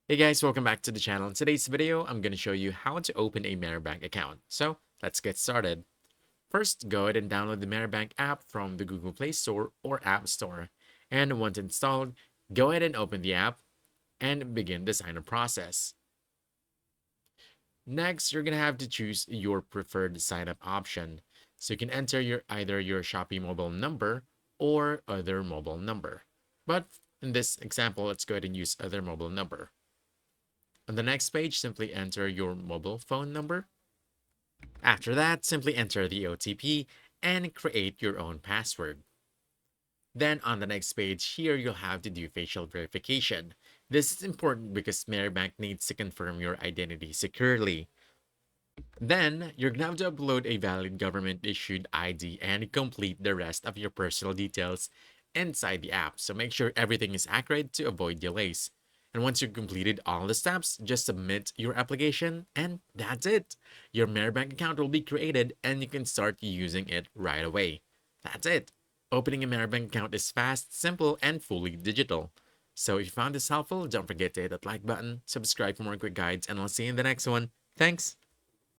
Hey guys, welcome back to the channel. In today's video, I'm going to show you how to open a MariBank account. So let's get started. First, go ahead and download the MariBank app from the Google Play Store or App Store. And once installed, go ahead and open the app and begin the sign up process. Next, you're going to have to choose your preferred sign up option. So you can enter either your Shopee mobile number or other mobile number. But in this example, let's go ahead and use other mobile number. On the next page, simply enter your mobile phone number. After that, simply enter the OTP and create your own password. Then on the next page here, you'll have to do facial verification. This is important because MariBank needs to confirm your identity securely. Then you're going to have to upload a valid government issued ID and complete the rest of your personal details inside the app. So make sure everything is accurate to avoid delays. And once you've completed all the steps, just submit your application and that's it. Your MariBank account will be created and you can start using it right away. That's it. Opening a MariBank account is fast, simple, and fully digital. So if you found this helpful, don't forget to hit that like button, subscribe for more quick guides, and I'll see you in the next one. Thanks.